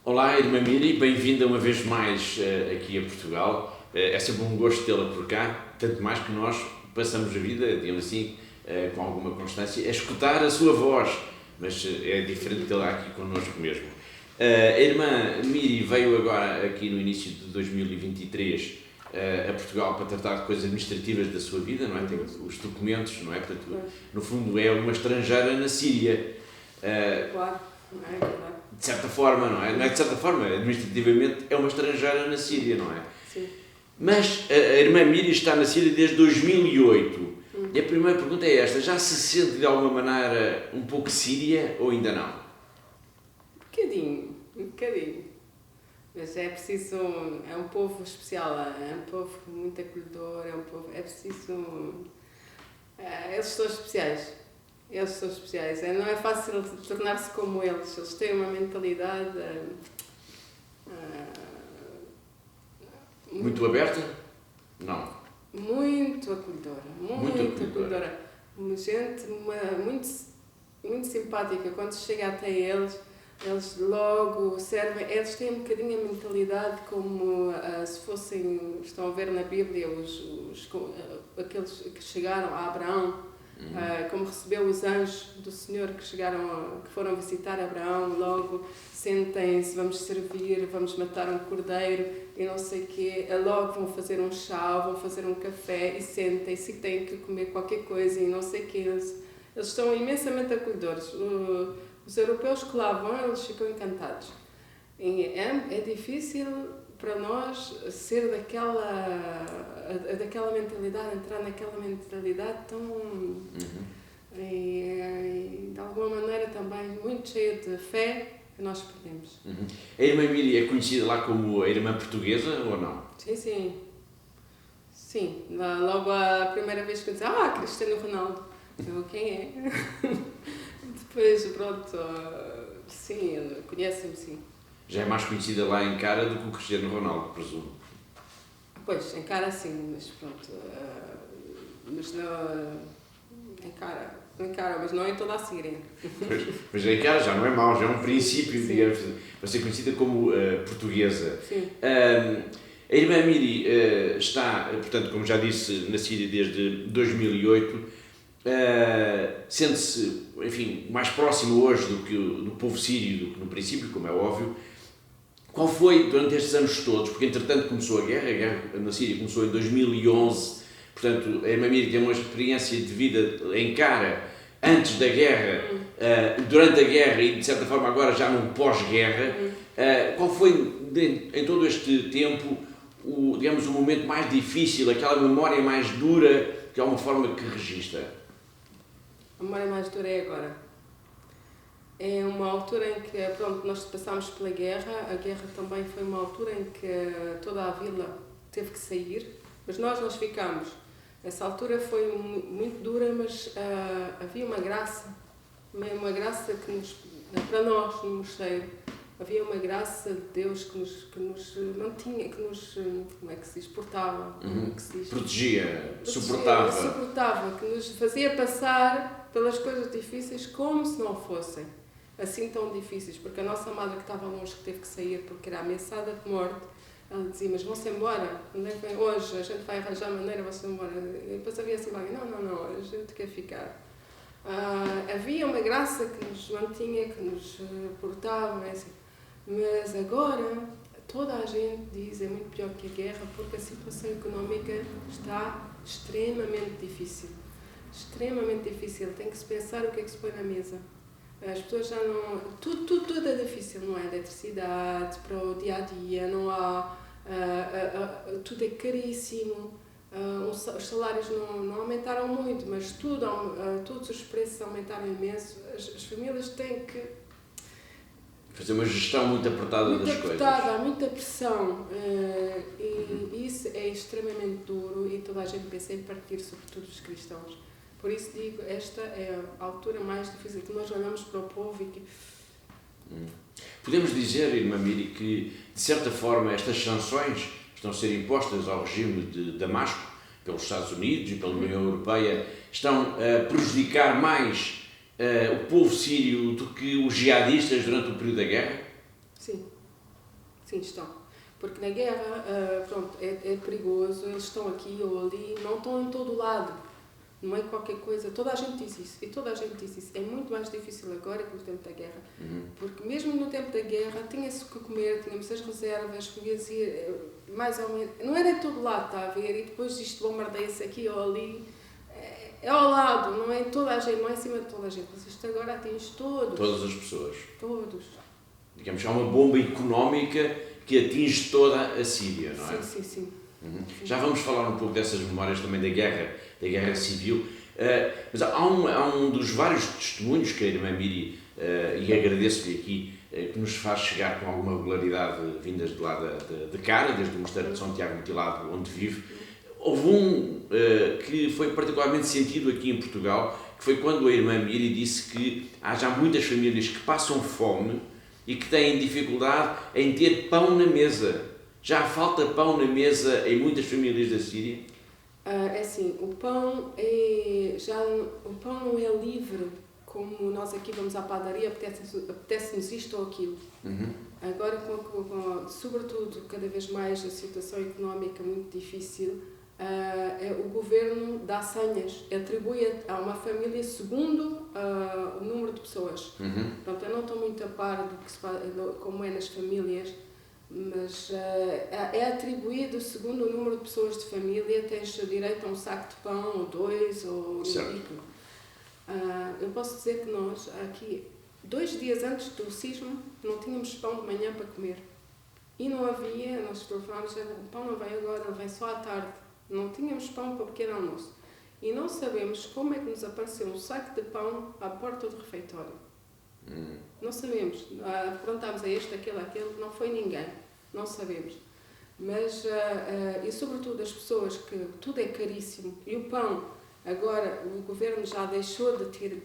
Olá, irmã Miri, bem-vinda uma vez mais aqui a Portugal. É sempre um gosto tê-la por cá, tanto mais que nós passamos a vida, digamos assim, com alguma constância, a escutar a sua voz, mas é diferente tê-la aqui connosco mesmo. A irmã Miri veio agora, aqui no início de 2023, a Portugal para tratar de coisas administrativas da sua vida, não é? Tem os documentos, não é? Portanto, no fundo, é uma estrangeira na Síria. Claro, não é verdade. De certa forma, não é? Não é de certa forma, administrativamente é uma estrangeira na Síria, não é? Sim. Mas a irmã Miri está na Síria desde 2008. E a primeira pergunta é esta: já se sente de alguma maneira um pouco síria ou ainda não? Um bocadinho. Mas é preciso, é um povo especial, é um povo muito acolhedor, é preciso, eles são especiais. Eles são especiais. Não é fácil tornar-se como eles. Eles têm uma mentalidade Muito aberta? Não. muito acolhedora. Muito acolhedora. Gente muito simpática. Quando se chega até eles logo servem. Eles têm um bocadinho a mentalidade como se fossem, estão a ver na Bíblia, aqueles que chegaram a Abraão. Como recebeu os anjos do Senhor que foram visitar Abraão, logo sentem-se, vamos servir, vamos matar um cordeiro e não sei o quê, logo vão fazer um chá, vão fazer um café e sentem-se e têm que comer qualquer coisa e não sei o quê. Eles estão imensamente acolhedores. Os europeus que lá vão, eles ficam encantados. E é difícil para nós ser daquela mentalidade, entrar naquela mentalidade tão... E de alguma maneira também muito cheia de fé que nós perdemos. A irmã Miri é conhecida lá como a irmã portuguesa ou não? Sim. Sim, logo a primeira vez que eu disse, Cristiano Ronaldo. Eu, quem é? Depois, pronto, sim, conhecem-me, sim. Já é mais conhecida lá em cara do que o Cristiano Ronaldo, presumo. Pois, em cara sim, mas pronto. Mas não. Em cara, mas não em toda a Síria. Mas em cara já não é mau, já é um princípio, digamos, para ser conhecida como portuguesa. Sim. A irmã Miri está, portanto, como já disse, na Síria desde 2008. Sente-se, enfim, mais próximo hoje do povo sírio do que no princípio, como é óbvio. Qual foi, durante estes anos todos, porque entretanto começou a guerra na Síria começou em 2011, portanto a irmã Miri tem uma experiência de vida em cara antes da guerra, durante a guerra e de certa forma agora já num pós-guerra. Qual foi, em todo este tempo, digamos, o momento mais difícil, aquela memória mais dura, de alguma forma, que registra? A memória mais dura é agora. É uma altura em que, pronto, nós passámos pela guerra. A guerra também foi uma altura em que toda a vila teve que sair, mas nós ficámos. Essa altura foi muito dura, mas havia uma graça que para nós no mosteiro, havia uma graça de Deus que nos mantinha, como é que se diz, portava, que se diz? Protegia, suportava, que nos fazia passar pelas coisas difíceis como se não fossem assim tão difíceis, porque a nossa madre que estava longe, que teve que sair porque era ameaçada de morte, ela dizia, mas vão-se embora, onde é que vem hoje? A gente vai arranjar maneira, vão-se embora. E depois havia assim alguém, não, a gente quer ficar. Havia uma graça que nos mantinha, que nos portava, assim. Mas agora toda a gente diz é muito pior que a guerra porque a situação económica está extremamente difícil. Tem que se pensar o que é que se põe na mesa. As pessoas já não... Tudo é difícil, não é? Eletricidade, para o dia-a-dia, não há... tudo é caríssimo. Os salários não aumentaram muito, mas todos os preços aumentaram imenso. As famílias têm que... fazer uma gestão muito apertada das coisas. Há muita pressão. E isso é extremamente duro e toda a gente pensa em partir, sobretudo os cristãos. Por isso digo, esta é a altura mais difícil que nós olhamos para o povo e que... Podemos dizer, irmã Miri, que de certa forma estas sanções estão a ser impostas ao regime de Damasco pelos Estados Unidos e pela União Europeia estão a prejudicar mais o povo sírio do que os jihadistas durante o período da guerra? Sim. Sim, estão. Porque na guerra, pronto, é perigoso, eles estão aqui ou ali, não estão em todo o lado. Não é qualquer coisa, toda a gente diz isso, e toda a gente diz isso. É muito mais difícil agora que no tempo da guerra, porque mesmo no tempo da guerra tinha-se o que comer, tínhamos as reservas, podias ir mais ou menos, não era em todo lado, está a ver, e depois isto bombardeia-se aqui ou ali, é ao lado, não é em toda a gente, não é em cima de toda a gente, mas isto agora atinge todos. Todas as pessoas. Todos. Digamos, há uma bomba económica que atinge toda a Síria, não é? Sim, sim, sim. Já vamos falar um pouco dessas memórias também da guerra civil, mas há um dos vários testemunhos que a irmã Miri, e agradeço-lhe aqui, que nos faz chegar com alguma regularidade vindas de lá de Cara, desde o Mosteiro de São Tiago Mutilado, onde vive. Houve um que foi particularmente sentido aqui em Portugal, que foi quando a irmã Miri disse que há já muitas famílias que passam fome e que têm dificuldade em ter pão na mesa. Já falta pão na mesa em muitas famílias da Síria? É assim, o pão não é livre, como nós aqui vamos à padaria, apetece-nos isto ou aquilo. Agora, sobretudo, cada vez mais a situação económica muito difícil, o governo dá senhas, atribui a uma família segundo o número de pessoas. Portanto, eu não estou muito a par como é nas famílias, mas é atribuído segundo o número de pessoas de família, tens direito a um saco de pão, ou dois, ou um. Eu posso dizer que nós, aqui, 2 dias antes do sismo, não tínhamos pão de manhã para comer. E não havia, nós telefonámos, o pão não vem agora, ele vem só à tarde. Não tínhamos pão para o pequeno almoço. E não sabemos como é que nos apareceu um saco de pão à porta do refeitório. Não sabemos. Perguntámos a este, aquele, não foi ninguém. Não sabemos. Mas, e sobretudo as pessoas, que tudo é caríssimo. E o pão, agora o governo já deixou de ter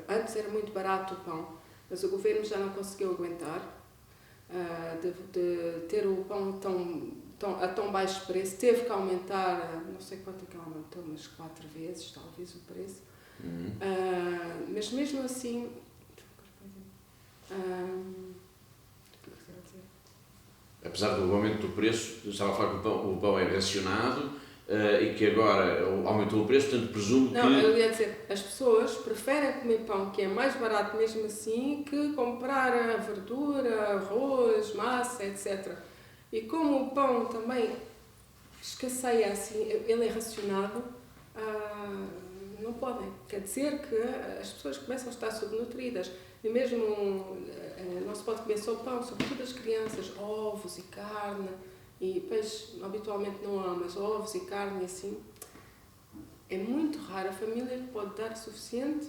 antes era muito barato o pão, mas o governo já não conseguiu aguentar de ter o pão a tão baixo preço. Teve que aumentar, não sei quanto é que aumentou, mas 4 vezes talvez o preço. Mas mesmo assim, apesar do aumento do preço, estava a falar que o pão é racionado e que agora aumentou o preço, portanto presumo que... Não, eu ia dizer, as pessoas preferem comer pão, que é mais barato mesmo assim, que comprar verdura, arroz, massa, etc. E como o pão também escasseia assim, ele é racionado, não podem. Quer dizer que as pessoas começam a estar subnutridas. E mesmo não se pode comer só pão, sobretudo as crianças, ovos e carne, e peixe habitualmente não há, mas ovos e carne e assim. É muito raro a família que pode dar o suficiente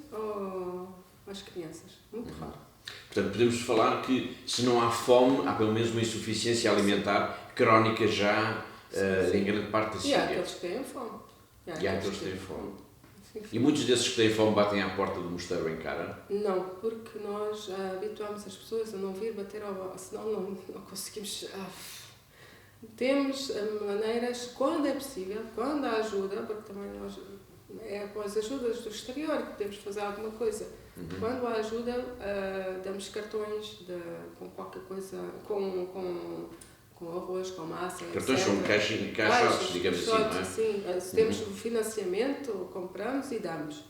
às crianças. Muito raro. Portanto, podemos falar que se não há fome, há pelo menos uma insuficiência alimentar crónica já em grande parte da Síria. E há aqueles que têm fome. E há aqueles que têm fome. E muitos desses que têm fome batem à porta do mosteiro em Cara? Não, porque nós habituamos as pessoas a não vir bater senão não conseguimos... Temos maneiras, quando é possível, quando há ajuda, porque também nós, é com as ajudas do exterior que podemos fazer alguma coisa. Quando há ajuda, damos cartões com qualquer coisa, com arroz, com massa, cartões são caixotes, digamos assim, não é? Sim, se temos financiamento, compramos e damos.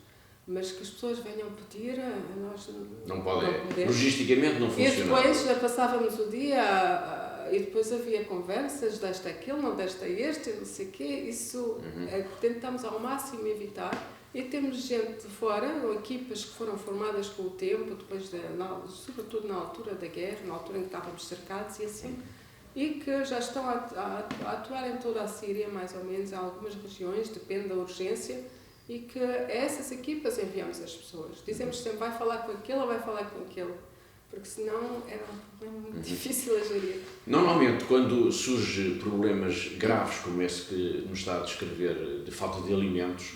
Mas que as pessoas venham pedir, nós não podem. Logisticamente não funciona. E depois passávamos o dia e depois havia conversas, desta aquele, não desta este, não sei o quê. Isso tentamos ao máximo evitar. E temos gente de fora, ou equipas que foram formadas com o tempo, depois sobretudo na altura da guerra, na altura em que estávamos cercados e assim, e que já estão a atuar em toda a Síria, mais ou menos, em algumas regiões, depende da urgência, e que a essas equipas enviamos as pessoas. Dizemos sempre, vai falar com aquele ou vai falar com aquele, porque senão era um problema muito difícil a gerir. Normalmente, quando surge problemas graves como esse que nos está a descrever, de falta de alimentos,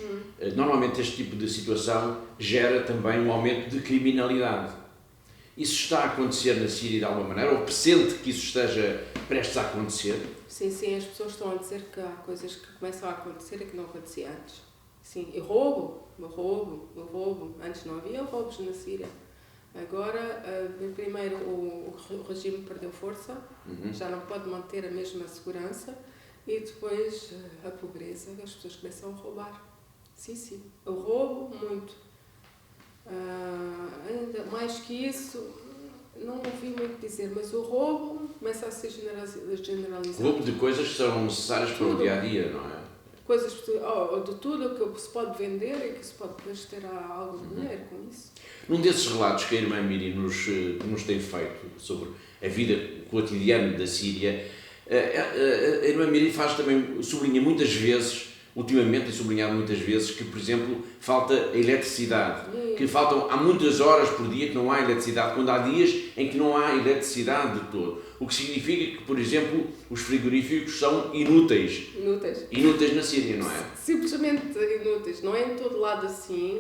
normalmente este tipo de situação gera também um aumento de criminalidade. Isso está a acontecer na Síria de alguma maneira? Ou pressente que isso esteja prestes a acontecer? Sim, as pessoas estão a dizer que há coisas que começam a acontecer e que não acontecia antes. Sim, e roubo. Antes não havia roubos na Síria. Agora, primeiro, o regime perdeu força, já não pode manter a mesma segurança, e depois a pobreza, as pessoas começam a roubar. Sim, o roubo, muito. Ainda mais que isso, não ouvi muito dizer, mas o roubo começa a ser generalizado. Roubo de coisas que são necessárias para o dia-a-dia, não é? Coisas de tudo que se pode vender e que se pode depois ter algo de dinheiro com isso. Num desses relatos que a irmã Miri nos tem feito sobre a vida cotidiana da Síria, a irmã Miri sublinha muitas vezes, ultimamente tem sublinhado muitas vezes, que, por exemplo, falta a eletricidade, que há muitas horas por dia que não há eletricidade, quando há dias em que não há eletricidade de todo. O que significa que, por exemplo, os frigoríficos são inúteis. Inúteis na Síria, não é? Simplesmente inúteis. Não é em todo lado assim,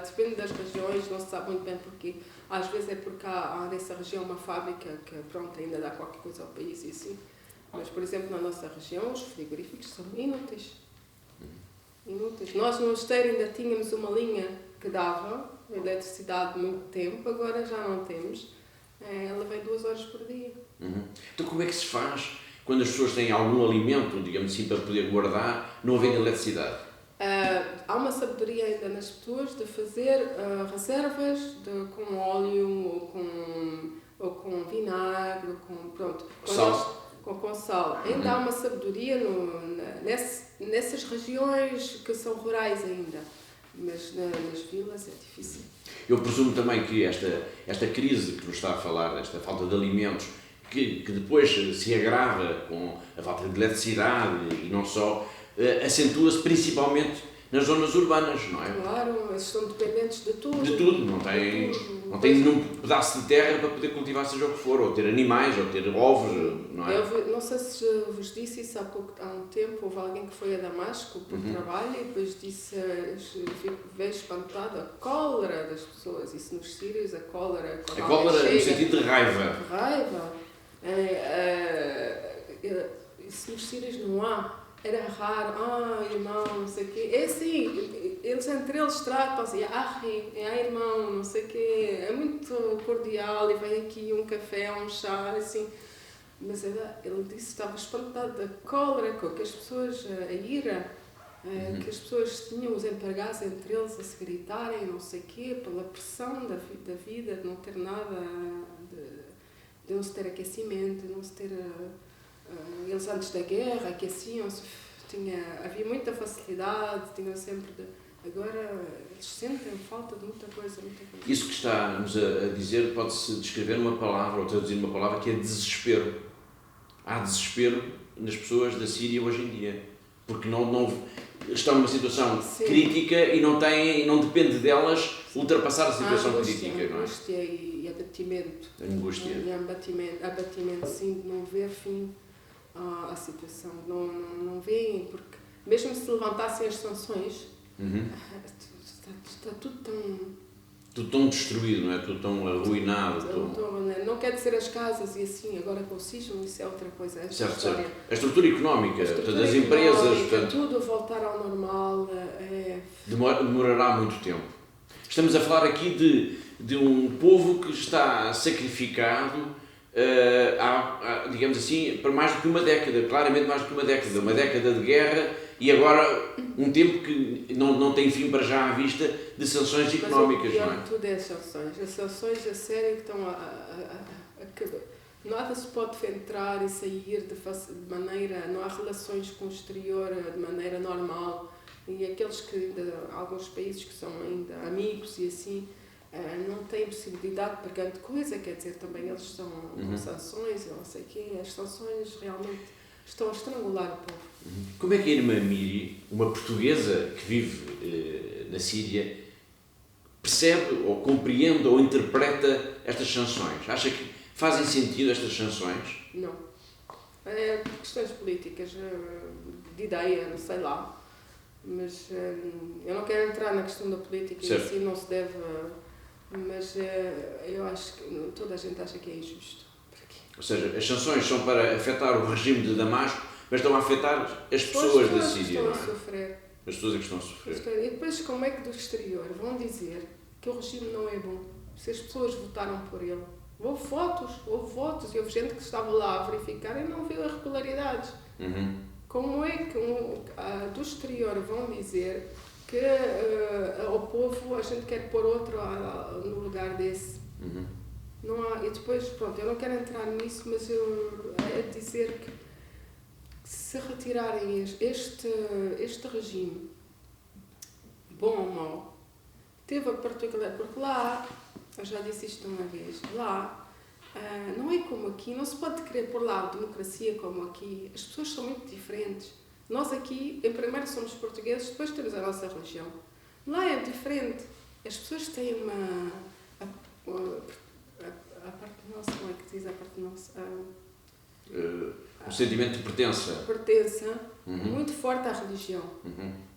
depende das regiões, não se sabe muito bem porquê. Às vezes é porque há nessa região uma fábrica que, pronto, ainda dá qualquer coisa ao país e assim. Mas, por exemplo, na nossa região, os frigoríficos são inúteis. Nós no mosteiro ainda tínhamos uma linha que dava eletricidade muito tempo, agora já não temos. Ela vem 2 horas por dia. Então como é que se faz quando as pessoas têm algum alimento, digamos assim, para poder guardar, não havendo eletricidade? Há uma sabedoria ainda nas pessoas de fazer reservas com óleo ou com vinagre, com sal. Ainda há uma sabedoria nessas regiões que são rurais ainda, mas nas vilas é difícil. Eu presumo também que esta crise que nos está a falar, esta falta de alimentos, que depois se agrava com a falta de eletricidade e não só, acentua-se principalmente nas zonas urbanas, não é? Claro, eles estão dependentes de tudo. De tudo, não tem nenhum pedaço de terra para poder cultivar seja o que for, ou ter animais, ou ter ovos, não é? Eu não sei se vos disse isso há um tempo, houve alguém que foi a Damasco por trabalho e depois disse, veio espantado a cólera das pessoas, isso nos sírios, a cólera no sentido de raiva. Isso nos sírios não há. Era raro, irmão, não sei o quê. É assim, entre eles tratam-se, irmão, não sei o quê. É muito cordial e vem aqui um café, um chá, assim. Mas ele disse que estava espantado da cólera com que as pessoas, a ira, que as pessoas tinham, os empregados entre eles a se gritarem, não sei o quê, pela pressão da vida, de não ter nada, de não se ter aquecimento, de não se ter... Eles antes da guerra aqueciam-se, havia muita facilidade, tinham sempre agora eles sentem falta de muita coisa. Isso que está-nos a dizer pode-se descrever numa palavra, ou traduzir numa palavra, que é desespero. Há desespero nas pessoas da Síria hoje em dia, porque não estão numa situação crítica e não depende delas ultrapassar a situação crítica, não é? Angústia e abatimento. Abatimento, sim, de não ver fim à situação. Não veem, porque mesmo se levantassem as sanções, está tudo tão... Tudo tão destruído, não é? Tudo tão arruinado. Não quer dizer as casas e assim, agora com o sismo, isso é outra coisa. Certo. A estrutura económica das empresas... Tudo voltar ao normal. Demorará muito tempo. Estamos a falar aqui de um povo que está sacrificado digamos assim, para mais do que uma década, claramente mais do que uma década de guerra e agora um tempo que não tem fim para já à vista de sanções económicas. Mas o pior de tudo é as sanções a sério que estão nada se pode entrar e sair de maneira, não há relações com o exterior de maneira normal e aqueles que alguns países que são ainda amigos e assim, não têm possibilidade para grande coisa, quer dizer, também eles estão com sanções, eu não sei o quê, as sanções realmente estão a estrangular o povo. Como é que a irmã Miri, uma portuguesa que vive na Síria, percebe ou compreende ou interpreta estas sanções? Acha que fazem sentido estas sanções? Não. É questões políticas, de ideia, não sei lá. Mas eu não quero entrar na questão da política e assim não se deve... Mas eu acho que toda a gente acha que é injusto. Ou seja, as sanções são para afetar o regime de Damasco, mas estão a afetar as pessoas da Síria, não é? As pessoas é que estão a sofrer. E depois, como é que do exterior vão dizer que o regime não é bom? se as pessoas votaram por ele. Houve votos, e houve gente que estava lá a verificar e não viu as regularidades. Como é que do exterior vão dizer que ao povo a gente quer pôr outro no lugar desse? Não há, e depois, pronto, eu não quero entrar nisso, mas é dizer que se retirarem este regime, bom ou mau, teve a particularidade, porque lá, eu já disse isto uma vez, lá não é como aqui, não se pode querer pôr lá a democracia como aqui, as pessoas são muito diferentes. Nós aqui, em primeiro somos portugueses, depois temos a nossa religião. Lá é diferente, as pessoas têm a parte nossa, como é que diz a parte nossa? Um sentimento de pertença. Pertença muito forte à religião.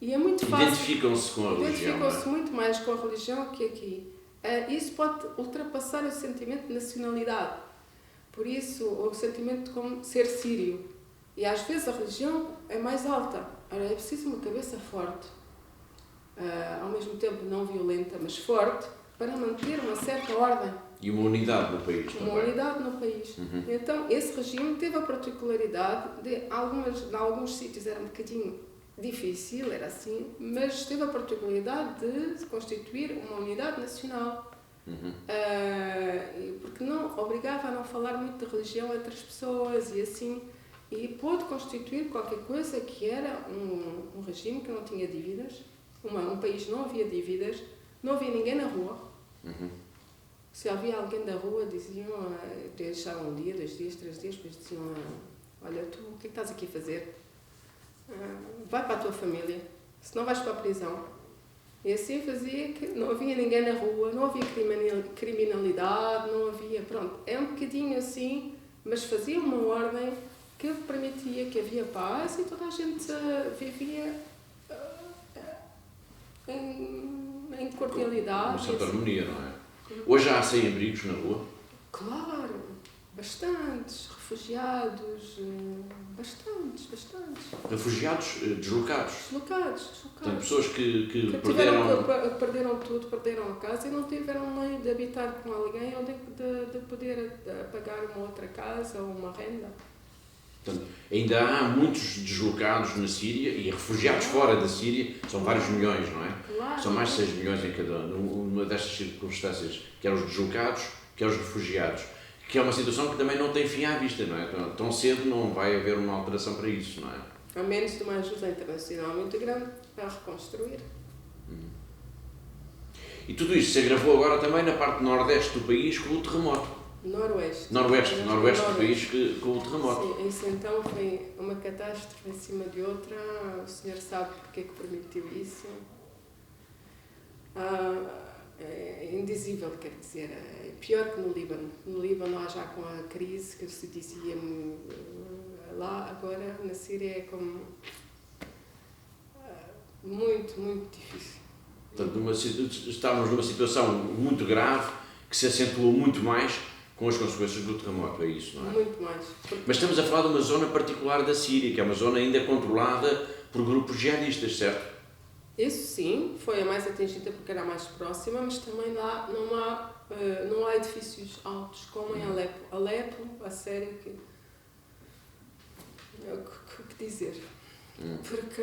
E é muito fácil. Identificam-se com a religião. Identificam-se muito mais com a religião que aqui. Isso pode ultrapassar o sentimento de nacionalidade. Por isso, o sentimento de como ser sírio. E às vezes a religião é mais alta. Ora, é preciso uma cabeça forte. Ao mesmo tempo não violenta, mas forte, para manter uma certa ordem. E uma unidade no país também. Uma unidade no país. Então, esse regime teve a particularidade de alguns sítios era um bocadinho difícil, era assim, mas teve a particularidade de constituir uma unidade nacional. Porque não obrigava a não falar muito de religião entre as pessoas e assim, e pôde constituir qualquer coisa que era um regime que não tinha dívidas, um país que não havia dívidas, não havia ninguém na rua. Se havia alguém da rua, diziam, deixavam um dia, 2 dias, 3 dias, depois diziam, olha, tu o que é que estás aqui a fazer? Vai para a tua família, senão vais para a prisão. E assim fazia que não havia ninguém na rua, não havia criminalidade, não havia, pronto, é um bocadinho assim, mas fazia uma ordem que permitia que havia paz e toda a gente vivia em cordialidade. Uma certa harmonia, não é? Hoje há sem-abrigos na rua? Claro, bastantes, refugiados, bastantes. Refugiados deslocados? Deslocados. Portanto, pessoas que perderam tudo, perderam a casa e não tiveram meio de habitar com alguém ou de poder pagar uma outra casa ou uma renda. Portanto, ainda há muitos deslocados na Síria e refugiados fora da Síria, são vários milhões, não é? Claro. São mais de 6 milhões em cada uma destas circunstâncias, quer os deslocados, quer os refugiados, que é uma situação que também não tem fim à vista, não é? Tão cedo não vai haver uma alteração para isso, não é? A menos de uma ajuda internacional muito grande para reconstruir. E tudo isto se agravou agora também na parte nordeste do país com o terremoto. Noroeste do país com o terremoto. Sim, isso então foi uma catástrofe em cima de outra. O senhor sabe porque é que permitiu isso. É indizível, quer dizer, é pior que no Líbano. No Líbano, já com a crise que se dizia lá, agora na Síria é como muito, muito difícil. Portanto, estávamos numa situação muito grave que se acentuou muito mais com as consequências do terremoto, é isso, não é? Muito mais. Mas estamos a falar de uma zona particular da Síria, que é uma zona ainda controlada por grupos jihadistas, certo? Isso sim, foi a mais atingida porque era a mais próxima, mas também lá não há edifícios altos como em Alepo. Alepo, a sério, o que dizer? Porque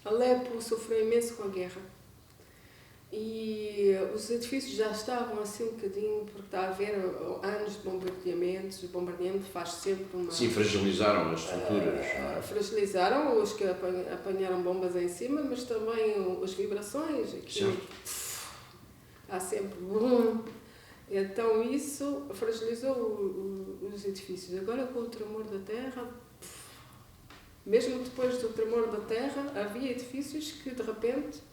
Alepo sofreu imenso com a guerra. E os edifícios já estavam assim um bocadinho, porque está a haver anos de bombardeamentos, o bombardeamento faz sempre uma... Sim, fragilizaram as estruturas. Fragilizaram os que apanharam bombas em cima, mas também as vibrações, há sempre então isso fragilizou os edifícios. Agora com o tremor da terra, mesmo depois do tremor da terra, havia edifícios que de repente...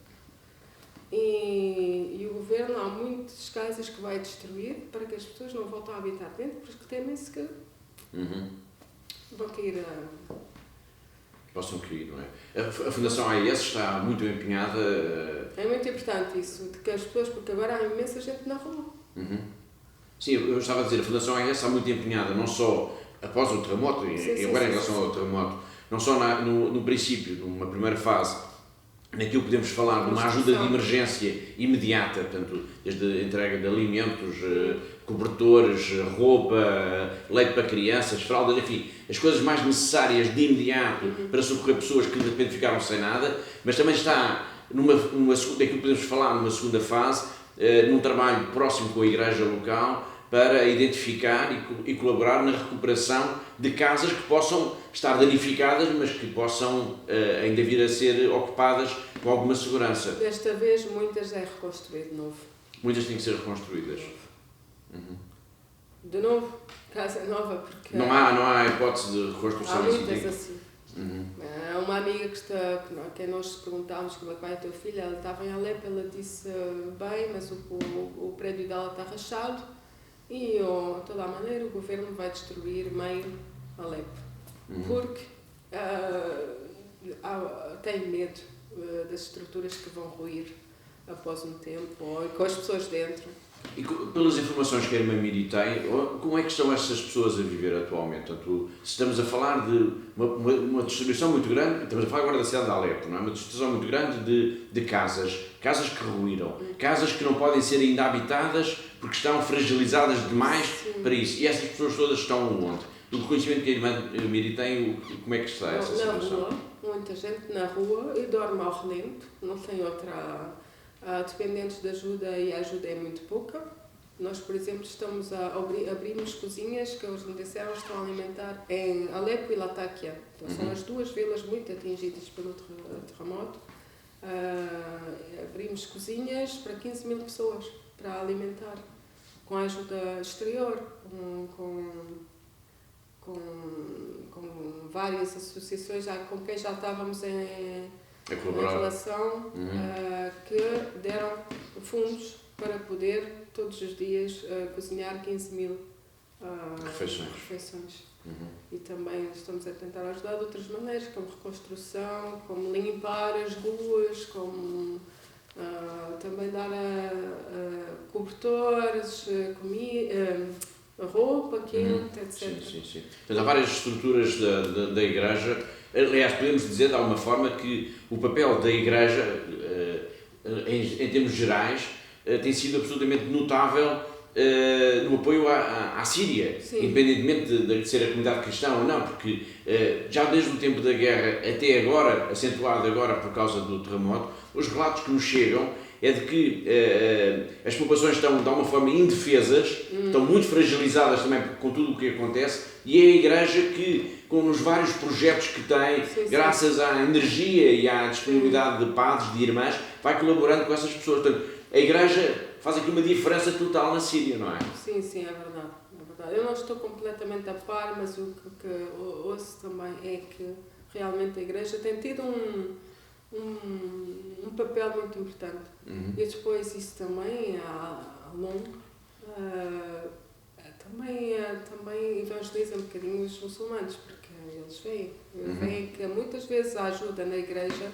E o governo há muitas casas que vai destruir para que as pessoas não voltem a habitar dentro, porque temem-se que vão cair possam cair, não é? A Fundação AIS está muito empenhada... É muito importante isso, de que as pessoas, porque agora há imensa gente na rua. Sim, eu estava a dizer, a Fundação AIS está muito empenhada, não só após o terremoto, e agora em relação ao terremoto, não só no princípio, numa primeira fase, naquilo que podemos falar de uma ajuda de emergência imediata, portanto, desde a entrega de alimentos, cobertores, roupa, leite para crianças, fraldas, enfim, as coisas mais necessárias de imediato para socorrer pessoas que de repente ficaram sem nada, mas também está numa segunda, aquilo que podemos falar numa segunda fase, num trabalho próximo com a igreja local, para identificar e colaborar na recuperação de casas que possam estar danificadas, mas que possam ainda vir a ser ocupadas com alguma segurança. Desta vez, muitas é reconstruir de novo. Muitas têm que ser reconstruídas. De novo, casa nova, porque... Não há hipótese de reconstrução. Há muitas assim. Há uma amiga que nós perguntámos como é que vai a tua filha, ela estava em Alepo, ela disse bem, mas o prédio dela está rachado e de toda a maneira o governo vai destruir meio Alepo, porque tem medo das estruturas que vão ruir após um tempo, ou com as pessoas dentro. E pelas informações que a irmã Miri tem, como é que estão essas pessoas a viver atualmente? Portanto, se estamos a falar de uma distribuição muito grande, estamos a falar agora da cidade de Alepo, não é? Uma distribuição muito grande de casas que ruíram, casas que não podem ser ainda habitadas porque estão fragilizadas demais. Sim. Para isso. E essas pessoas todas estão onde? Do reconhecimento que a irmã Miri tem, como é que está essa situação? Na rua, muita gente na rua e dorme ao relento, não tem outra... dependentes de ajuda e a ajuda é muito pouca. Nós, por exemplo, estamos a abrirmos cozinhas que eles me disseram estão a alimentar em Alepo e Latakia. Então, são as duas vilas muito atingidas pelo terremoto. Abrimos cozinhas para 15 mil pessoas para alimentar, com a ajuda exterior, com várias associações com quem já estávamos em relação, que deram fundos para poder todos os dias cozinhar 15 mil refeições. E também estamos a tentar ajudar de outras maneiras, como reconstrução, como limpar as ruas, como também dar cobertores, roupa quente, etc. Sim. Mas há várias estruturas da igreja. Aliás, podemos dizer de alguma forma que o papel da igreja, em termos gerais, tem sido absolutamente notável no apoio à Síria, sim, independentemente de ser a comunidade cristã ou não, porque já desde o tempo da guerra até agora, acentuado agora por causa do terremoto, os relatos que nos chegam é de que as populações estão de alguma forma indefesas, estão muito fragilizadas também com tudo o que acontece, e é a igreja que, com os vários projetos que tem, sim, graças à energia e à disponibilidade de padres, de irmãs, vai colaborando com essas pessoas. Portanto, a igreja faz aqui uma diferença total na Síria, não é? Sim, é verdade. Eu não estou completamente a par, mas o que ouço também é que realmente a igreja tem tido um papel muito importante. E depois isso também, ao longo, também evangeliza um bocadinho os muçulmanos, porque eles veem que muitas vezes a ajuda na igreja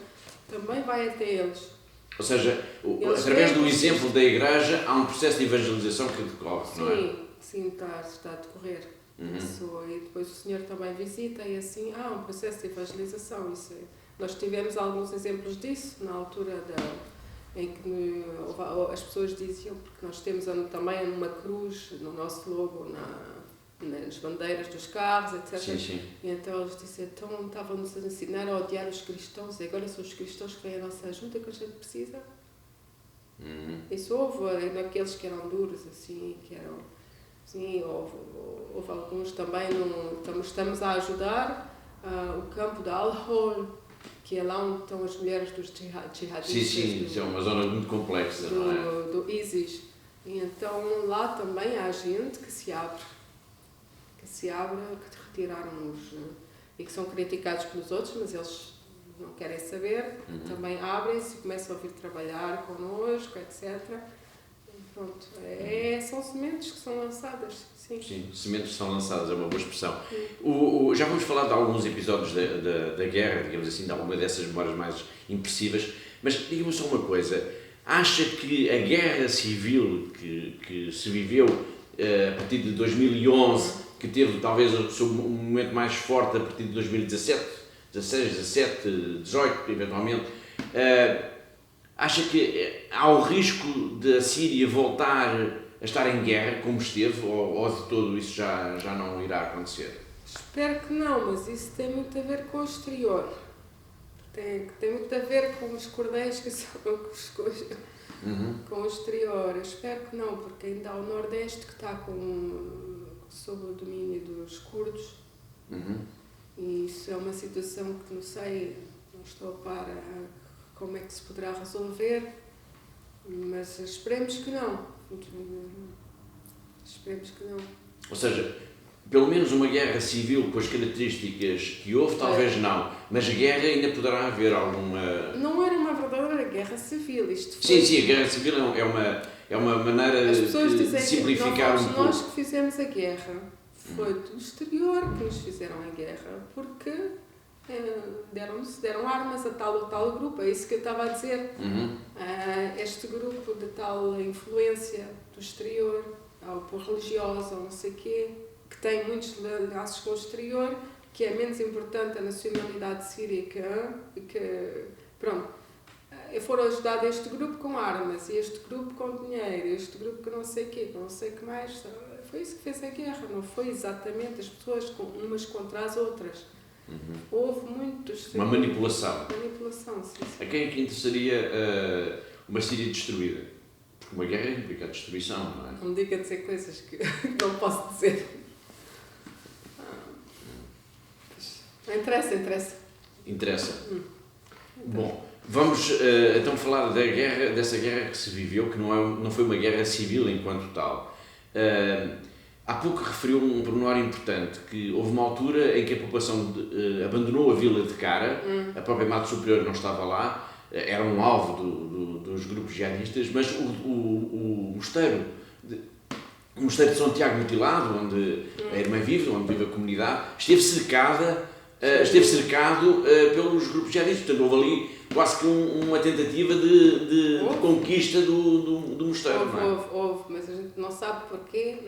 também vai até eles. Ou seja, através do exemplo da igreja há um processo de evangelização que decorre, não é? Sim, está a decorrer. E depois o Senhor também visita e assim há um processo de evangelização. Nós tivemos alguns exemplos disso na altura em que as pessoas diziam, porque nós temos também uma cruz no nosso logo, nas bandeiras dos carros, etc. Sim. E então eles disseram, então estavam-nos a ensinar a odiar os cristãos, e agora são os cristãos que vêm a nossa ajuda que a gente precisa. Isso houve naqueles que eram duros, assim, que eram... Sim, houve alguns também, estamos a ajudar o campo de Al-Hol, que é lá onde estão as mulheres dos jihadistas. Sim, é uma zona muito complexa, não é? Do ISIS. E então lá também há gente que se abre, que retiraram e que são criticados pelos outros, mas eles não querem saber, também abrem-se e começam a vir trabalhar connosco, etc. Pronto, são sementes que são lançadas. Sim, sementes que são lançadas, é uma boa expressão. Já vamos falar de alguns episódios da guerra, digamos assim, de alguma dessas memórias mais impressivas, mas diga-me só uma coisa, acha que a guerra civil que se viveu a partir de 2011, que teve talvez o seu momento mais forte a partir de 2017, 16, 17, 18, eventualmente, Acha que há o risco de a Síria voltar a estar em guerra, como esteve, ou de todo isso já não irá acontecer? Espero que não, mas isso tem muito a ver com o exterior. Tem muito a ver com os cordéis que são com o exterior. Eu espero que não, porque ainda há o Nordeste que está sob o domínio dos curdos. E isso é uma situação que não sei, não estou a par como é que se poderá resolver, mas esperemos que não. Esperemos que não. Ou seja, pelo menos uma guerra civil com as características que houve, talvez não, mas guerra ainda poderá haver alguma... Não era uma verdadeira guerra civil, isto foi... Sim, a guerra civil é uma maneira de simplificar um pouco. Nós que fizemos a guerra, foi do exterior que nos fizeram a guerra, porque deram armas a tal ou tal grupo, é isso que eu estava a dizer. Este grupo de tal influência do exterior, por religiosa ou não sei o quê, que tem muitos laços com o exterior, que é menos importante a nacionalidade síria pronto, foram ajudar este grupo com armas, e este grupo com dinheiro, este grupo que não sei o quê, que não sei o que mais. Foi isso que fez a guerra, não foi exatamente as pessoas umas contra as outras. Houve muitos... Uma manipulação. Manipulação, sim. A quem é que interessaria uma Síria destruída? Porque uma guerra implica a destruição, não é? Não me diga dizer coisas que não posso dizer. Interessa. Bom, vamos então falar dessa guerra que se viveu, que não foi uma guerra civil enquanto tal. Há pouco referiu um pormenor importante, que houve uma altura em que a população abandonou a vila de Cara, a própria Mata Superior não estava lá, era um alvo dos grupos jihadistas, mas o mosteiro de São Tiago Mutilado, onde a irmã vive, onde vive a comunidade, esteve cercado pelos grupos jihadistas. Portanto, houve ali quase que uma tentativa de conquista do mosteiro. Houve, mas a gente não sabe porquê,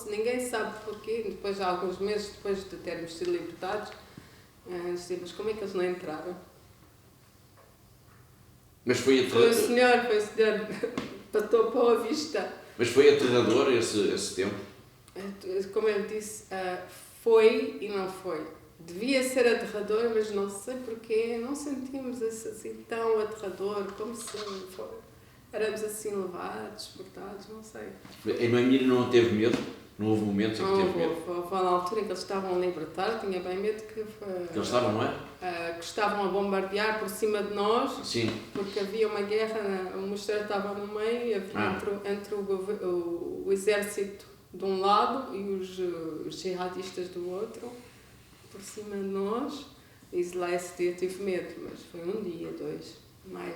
ninguém sabe porquê. Depois, há alguns meses depois de termos sido libertados, mas como é que eles não entraram? Mas foi o senhor patou para a vista. Mas foi aterrador esse tempo? Como eu disse, foi e não foi. Devia ser aterrador, mas não sei porquê, não sentimos assim tão aterrador, como se éramos assim levados, portados, não sei. A irmã Miriam não teve medo? Não houve momentos em que teve medo? Houve na altura em que eles estavam a libertar, eu tinha bem medo que eles estavam, não é? Que estavam a bombardear por cima de nós. Sim. Porque havia uma guerra, o mosteiro estava no meio, entre o exército de um lado e os jihadistas do outro, por cima de nós. E lá esse dia tive medo, mas foi um dia, 2, mais.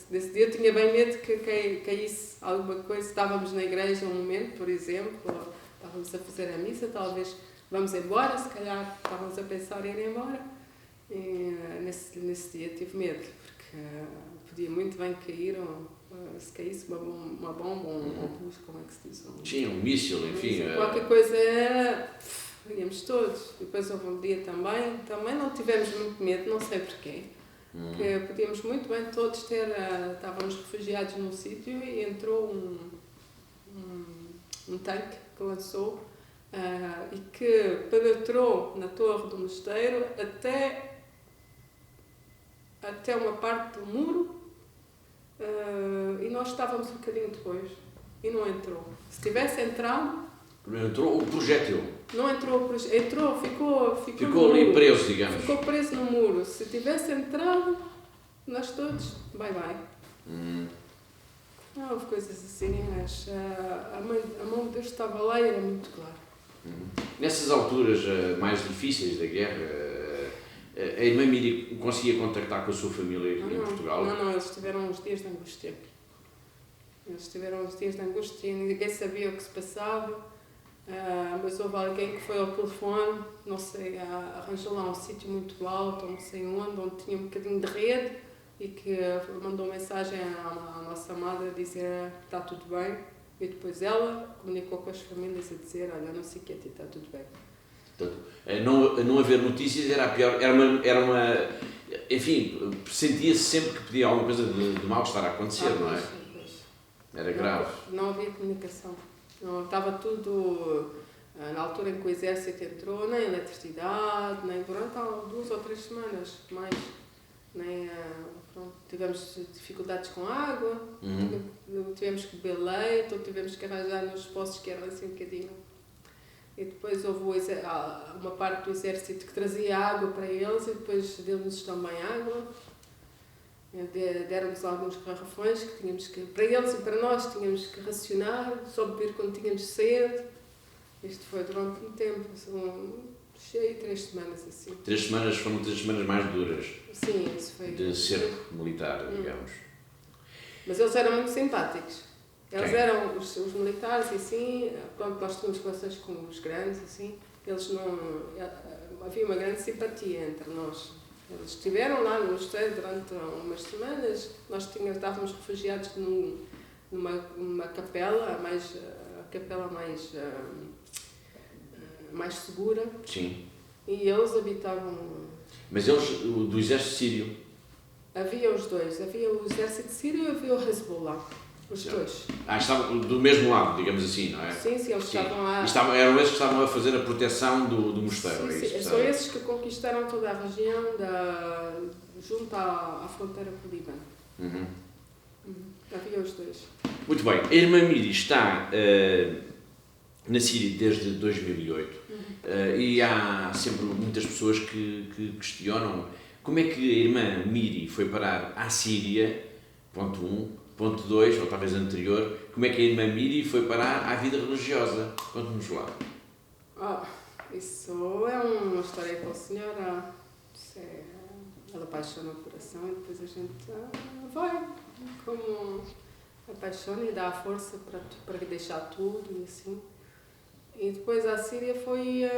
Desse dia eu tinha bem medo que caísse alguma coisa. Estávamos na igreja um momento, por exemplo, ou estávamos a fazer a missa, talvez vamos embora, se calhar estávamos a pensar em ir embora. E nesse dia tive medo, porque podia muito bem cair, se caísse uma bomba, um obus, como é que se diz? Sim, um míssil, enfim. Qualquer coisa, íamos todos. Depois houve um dia também não tivemos muito medo, não sei porquê. Que podíamos muito bem todos estávamos refugiados num sítio e entrou um tanque que lançou e que penetrou na torre do mosteiro até uma parte do muro e nós estávamos um bocadinho depois e não entrou. Se tivesse entrado... Não entrou o projétil? Não entrou, ficou ali preso, digamos. Ficou preso no muro. Se tivesse entrado, nós todos, bye. Não houve coisas assim, mas a mão de Deus estava lá e era muito claro. Nessas alturas mais difíceis da guerra, a irmã Miriam conseguia contactar com a sua família em Portugal? Não, eles tiveram uns dias de angústia. E ninguém sabia o que se passava. Mas houve alguém que foi ao telefone, não sei, arranjou lá um sítio muito alto, não sei onde tinha um bocadinho de rede e que mandou mensagem à nossa amada a dizer que está tudo bem, e depois ela comunicou com as famílias a dizer, olha, não sei o que, está tudo bem. Portanto, a não haver notícias era a pior, enfim, sentia-se sempre que podia alguma coisa de mal estar a acontecer, não é? Era grave. Não havia comunicação. Não, estava tudo, na altura em que o exército entrou, nem eletricidade, nem durante 2 ou 3 semanas, mais. Nem, pronto, tivemos dificuldades com água, tivemos que beber leite, ou tivemos que arranjar nos poços que eram assim um bocadinho. E depois houve uma parte do exército que trazia água para eles e depois deu-nos também água. Deram-nos alguns garrafões que tínhamos que, para eles e para nós, tínhamos que racionar, só beber quando tínhamos sede. Isto foi durante um tempo, cheio, 3 semanas assim. 3 semanas foram 3 semanas mais duras. Sim, isso foi. De cerco militar, digamos. Mas eles eram muito simpáticos. Eles Quem? eram os militares e assim, pronto, nós tínhamos relações com os grandes, assim, eles não. Havia uma grande simpatia entre nós. Eles estiveram lá no mosteiro durante umas semanas, nós estávamos refugiados numa capela, a capela mais segura. Sim. E eles habitavam. Mas eles, do exército sírio? Havia os dois, havia o exército sírio e havia o Hezbollah. Os dois. Estavam do mesmo lado, digamos assim, não é? Sim, eles estavam lá. Eram esses que estavam a fazer a proteção do mosteiro, Sim, é isso? são esses que conquistaram toda a região junto à fronteira com o Líbano. Havia os dois. Muito bem. A irmã Miri está na Síria desde 2008 e há sempre muitas pessoas que questionam como é que a irmã Miri foi parar à Síria, ponto 1. Ponto 2, ou talvez anterior, como é que a irmã Miri foi parar à vida religiosa? Conte-nos lá. Isso é uma história com a senhora. Ela apaixona o coração e depois a gente vai como apaixona e dá a força para deixar tudo e assim. E depois a Síria foi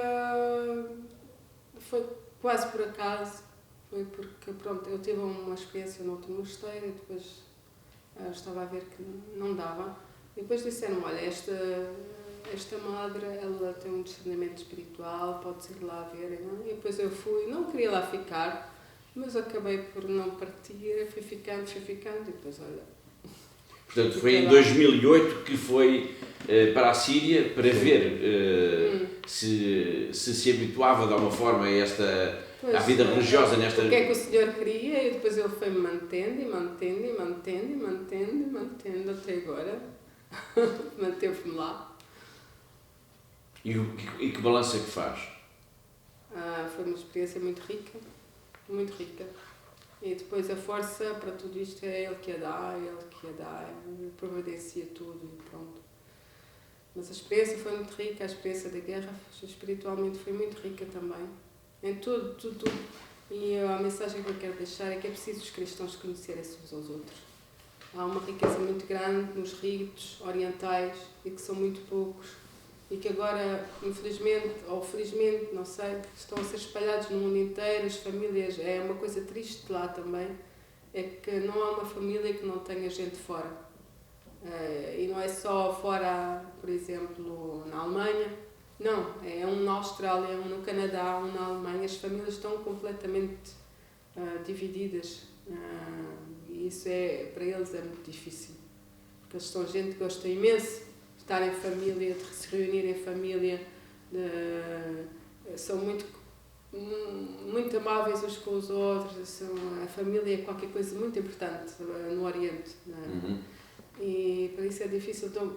quase por acaso. Foi porque, pronto, eu tive uma experiência no outro mosteiro e depois estava a ver que não dava. E depois disseram, olha, esta madre, ela tem um discernimento espiritual, pode ir lá ver. E depois eu fui, não queria lá ficar, mas acabei por não partir, fui ficando, e depois, olha... Portanto, foi em 2008 que foi para a Síria para ver se habituava de alguma forma à vida religiosa nesta... O que é que o senhor queria? E depois ele foi-me mantendo até agora. Manteve-me lá. E que balanço é que faz? Foi uma experiência muito rica. E depois a força para tudo isto é ele que a dá, ele providencia tudo e pronto. Mas a experiência foi muito rica, a experiência da guerra espiritualmente foi muito rica também. Em tudo. E a mensagem que eu quero deixar é que é preciso os cristãos conhecerem-se uns aos outros. Há uma riqueza muito grande nos ritos orientais e que são muito poucos e que agora, infelizmente ou felizmente, não sei, estão a ser espalhados no mundo inteiro, as famílias, é uma coisa triste lá também, é que não há uma família que não tenha gente fora. E não é só fora, por exemplo, na Alemanha, não, é um na Austrália, um no Canadá, um na Alemanha, as famílias estão completamente divididas e isso para eles é muito difícil, porque eles são gente que gosta imenso de estar em família, de se reunir em família, são muito amáveis uns com os outros, a família é qualquer coisa muito importante no Oriente, e por isso é difícil, então,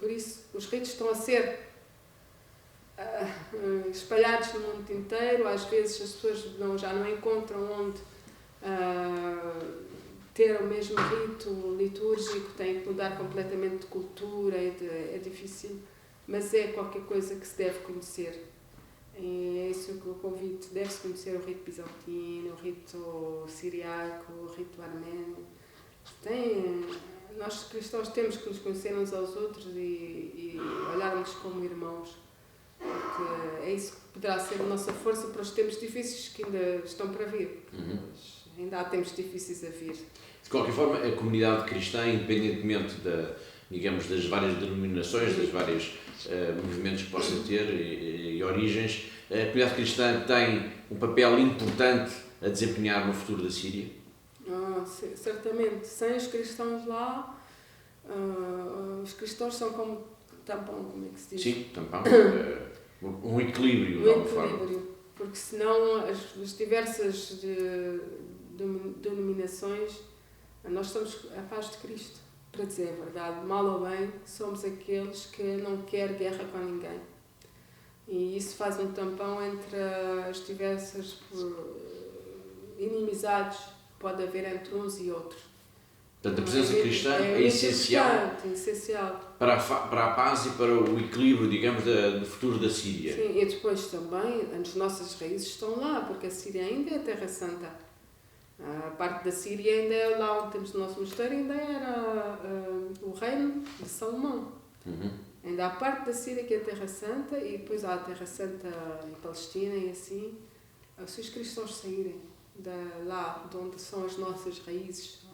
por isso os ritos estão a ser espalhados no mundo inteiro, às vezes as pessoas já não encontram onde ter o mesmo rito litúrgico, têm que mudar completamente de cultura, é difícil, mas é qualquer coisa que se deve conhecer. E é isso que eu convido, deve-se conhecer o rito bizantino, o rito siriaco, o rito arménio. Nós cristãos temos que nos conhecer uns aos outros e olharmos como irmãos. Porque é isso que poderá ser a nossa força para os tempos difíceis que ainda estão para vir. Ainda há tempos difíceis a vir. De qualquer forma, a comunidade cristã, independentemente digamos, das várias denominações, das vários movimentos que possam ter e origens, a comunidade cristã tem um papel importante a desempenhar no futuro da Síria? Certamente. Sem os cristãos lá, os cristãos são como tampão, como é que se diz? Sim, tampão. Um equilíbrio, de alguma forma. Porque senão as diversas denominações, nós somos a paz de Cristo, para dizer a verdade, mal ou bem, somos aqueles que não querem guerra com ninguém. E isso faz um tampão entre as diversas inimizades que pode haver entre uns e outros. Portanto, a presença cristã é essencial para a paz e para o equilíbrio, digamos, do futuro da Síria. Sim, e depois também as nossas raízes estão lá, porque a Síria ainda é Terra Santa. A parte da Síria ainda é lá onde temos o nosso mosteiro, ainda era o reino de Salomão. Ainda há parte da Síria que é a Terra Santa e depois há a Terra Santa em Palestina e assim. Se os cristãos saírem de lá, de onde são as nossas raízes,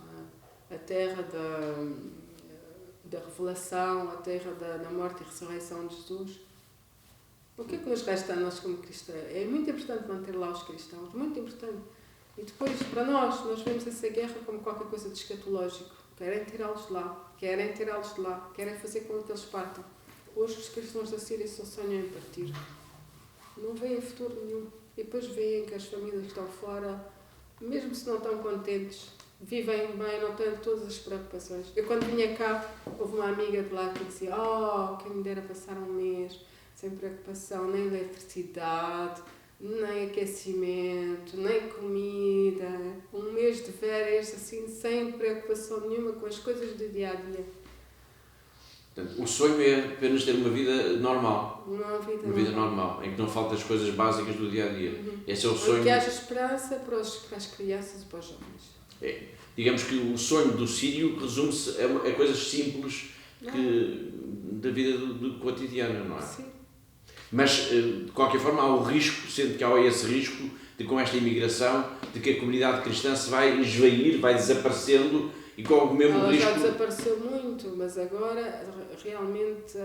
a terra da revelação, a terra da morte e ressurreição de Jesus, o que é que nos resta a nós como cristãos? É muito importante manter lá os cristãos, muito importante. E depois, para nós vemos essa guerra como qualquer coisa de escatológico. Querem tirá-los de lá, querem fazer com que eles partam. Hoje os cristãos da Síria só sonham em partir. Não veem futuro nenhum. E depois veem que as famílias que estão fora, mesmo se não estão contentes, vivem bem, não têm todas as preocupações. Eu quando vinha cá, houve uma amiga de lá que dizia: quem me dera passar um mês sem preocupação, nem eletricidade, nem aquecimento, nem comida, um mês de férias assim, sem preocupação nenhuma com as coisas do dia a dia. Portanto, o sonho é apenas ter uma vida normal. Uma vida normal, em que não faltam as coisas básicas do dia a dia. Esse é o sonho. Que haja esperança para as crianças e para os jovens. Digamos que o sonho do sírio resume-se a coisas simples da vida do cotidiano, não é? Sim. Mas, de qualquer forma, há o risco, sendo que há esse risco, de com esta imigração, de que a comunidade cristã se vai esvair, vai desaparecendo, e com o mesmo risco... Ela já desapareceu muito, mas agora, realmente,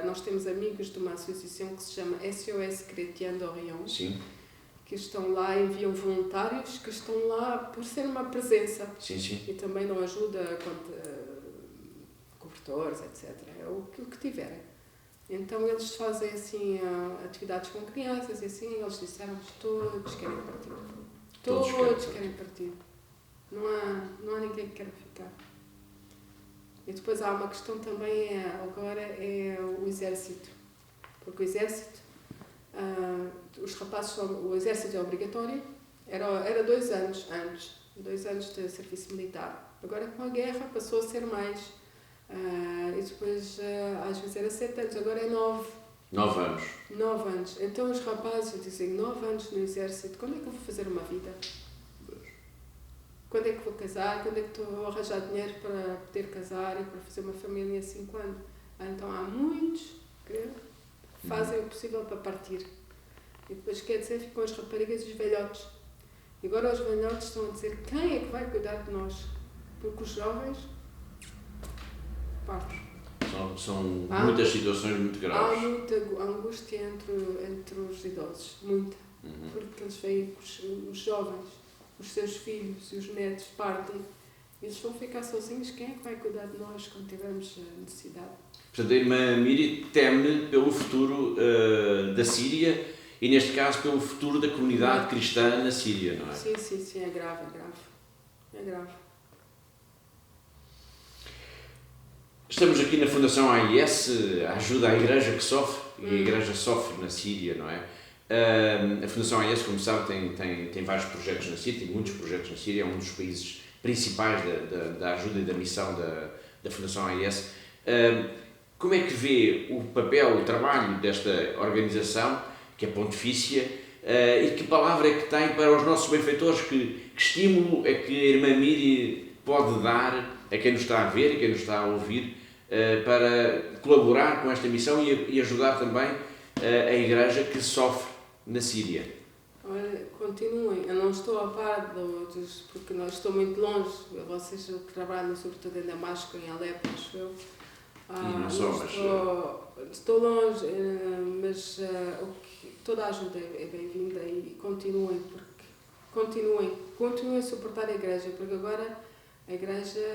nós temos amigos de uma associação que se chama SOS Chrétien d'Orient. Sim. Que estão lá, enviam voluntários que estão lá por ser uma presença. Sim, sim. E também não ajuda cobertores, etc. É o que tiverem. Então eles fazem assim atividades com crianças e assim, eles disseram-nos todos querem partir. Todos querem partir. Não há ninguém que queira ficar. E depois há uma questão também, agora é o exército. Porque o exército, os rapazes, o exército é obrigatório, era 2 anos antes, 2 anos de serviço militar. Agora com a guerra passou a ser mais. E depois às vezes era 7 anos, agora é 9. 9 anos. 9 anos. Então os rapazes dizem, 9 anos no exército, quando é que eu vou fazer uma vida? Quando é que vou casar? Quando é que vou arranjar dinheiro para poder casar e para fazer uma família assim quando? Então há muitos que fazem o possível para partir. E depois quer dizer, ficam as raparigas e os velhotes. E agora os velhotes estão a dizer, quem é que vai cuidar de nós? Porque os jovens partem. São muitas situações muito graves. Há muita angústia entre os idosos, muita. Porque eles veem que os jovens, os seus filhos e os netos partem. Eles vão ficar sozinhos, quem é que vai cuidar de nós quando tivermos necessidade? Portanto, a irmã Miri teme pelo futuro da Síria e, neste caso, pelo futuro da comunidade cristã na Síria, não é? Sim, é grave. É grave. Estamos aqui na Fundação AIS, ajuda à Igreja que sofre, e a Igreja sofre na Síria, não é? A Fundação AIS, como sabe, tem vários projetos na Síria, tem muitos projetos na Síria, é um dos países principais da ajuda e da missão da Fundação AIS. Como é que vê o papel, o trabalho desta organização, que é pontifícia, e que palavra é que tem para os nossos benfeitores? Que estímulo é que a irmã Miri pode dar a quem nos está a ver e quem nos está a ouvir para colaborar com esta missão e ajudar também a Igreja que sofre na Síria? Olha, continuem. Eu não estou a par porque não estou muito longe. Vocês trabalham sobretudo em Damasco, em Alepo, acho eu. E não só, mas... Estou longe, mas toda a ajuda é bem-vinda e continuem a suportar a Igreja, porque agora a Igreja,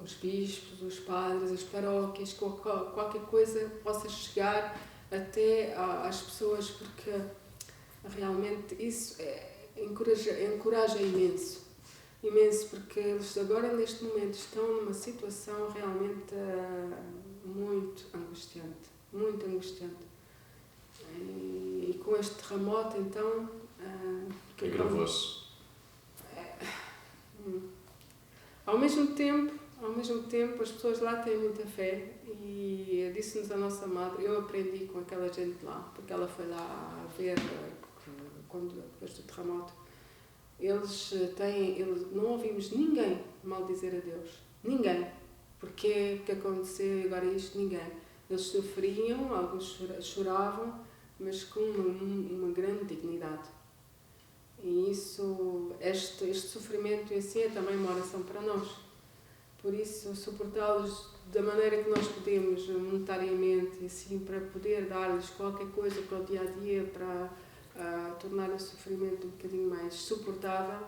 os bispos, os padres, as paróquias, qualquer coisa possa chegar até às pessoas, porque realmente isso encoraja imenso, porque eles agora neste momento estão numa situação realmente muito angustiante. E com este terremoto, então... agravou-se. Ao mesmo tempo, as pessoas lá têm muita fé e disse-nos a nossa madre, eu aprendi com aquela gente lá, porque ela foi lá ver depois do terremoto. Eles não ouvimos ninguém maldizer a Deus. Ninguém. Porque que aconteceu agora isto? Ninguém. Eles sofriam, alguns choravam, mas com uma grande dignidade. E isso, este sofrimento em si é também uma oração para nós. Por isso, suportá-los da maneira que nós podemos, monetariamente, assim, para poder dar-lhes qualquer coisa para o dia-a-dia, para tornar o sofrimento um bocadinho mais suportável,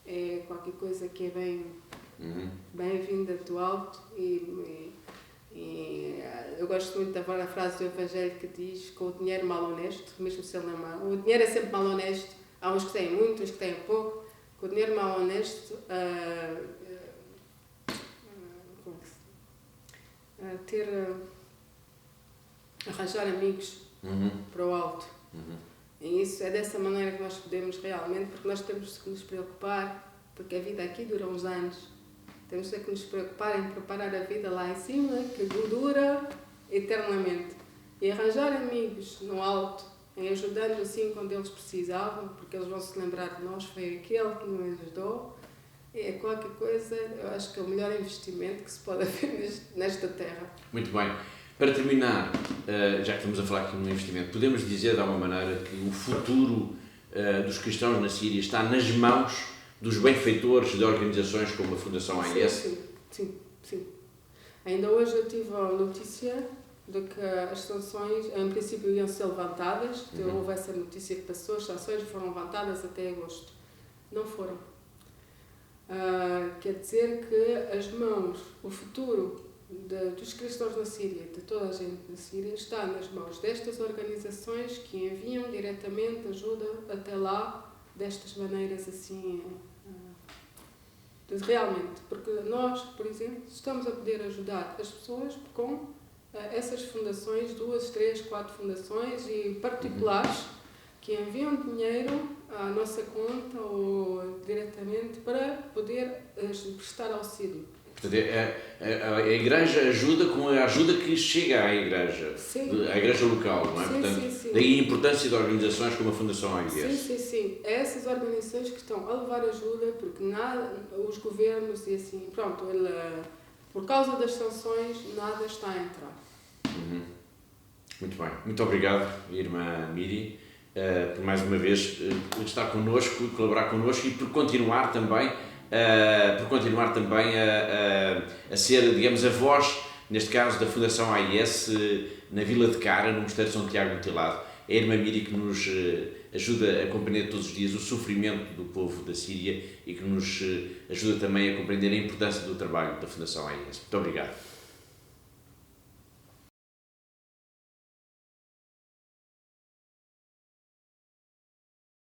é qualquer coisa que é bem-vinda do alto. E eu gosto muito da frase do Evangelho que diz: com o dinheiro mal honesto, mesmo se ele não é mau, o dinheiro é sempre mal honesto, há uns que têm muito, uns que têm pouco. Com o dinheiro mal honesto, arranjar amigos para o alto. E isso é dessa maneira que nós podemos realmente, porque nós temos que nos preocupar, porque a vida aqui dura uns anos. Temos que nos preocupar em preparar a vida lá em cima, que dura eternamente. E arranjar amigos no alto, em ajudando assim quando eles precisavam, porque eles vão se lembrar de nós, foi aquele que nos ajudou. É qualquer coisa, eu acho que é o melhor investimento que se pode haver nesta terra. Muito bem. Para terminar, já que estamos a falar aqui no investimento, podemos dizer de alguma maneira que o futuro dos cristãos na Síria está nas mãos dos benfeitores de organizações como a Fundação AIS? Sim. Ainda hoje eu tive a notícia de que as sanções, em princípio, iam ser levantadas. Houve essa notícia que passou, as sanções foram levantadas até agosto. Não foram. Quer dizer que as mãos, o futuro dos cristãos na Síria, de toda a gente na Síria, está nas mãos destas organizações que enviam diretamente ajuda até lá, destas maneiras assim, realmente. Porque nós, por exemplo, estamos a poder ajudar as pessoas com essas fundações, 2, 3, 4 fundações e particulares que enviam dinheiro à nossa conta ou diretamente para poder prestar auxílio. Portanto, a Igreja ajuda com a ajuda que chega à Igreja, à Igreja local, não é? Sim. Daí a importância de organizações como a Fundação AIS. Sim. É essas organizações que estão a levar ajuda, porque os governos e assim, pronto, por causa das sanções, nada está a entrar. Muito bem. Muito obrigado, Irmã Miri, por mais uma vez estar connosco, colaborar connosco e por continuar também a ser, digamos, a voz, neste caso, da Fundação AIS na Vila de Cara, no Mosteiro de São Tiago do Tilado. É a Irmã Miri que nos ajuda a compreender todos os dias o sofrimento do povo da Síria e que nos ajuda também a compreender a importância do trabalho da Fundação AIS. Muito obrigado.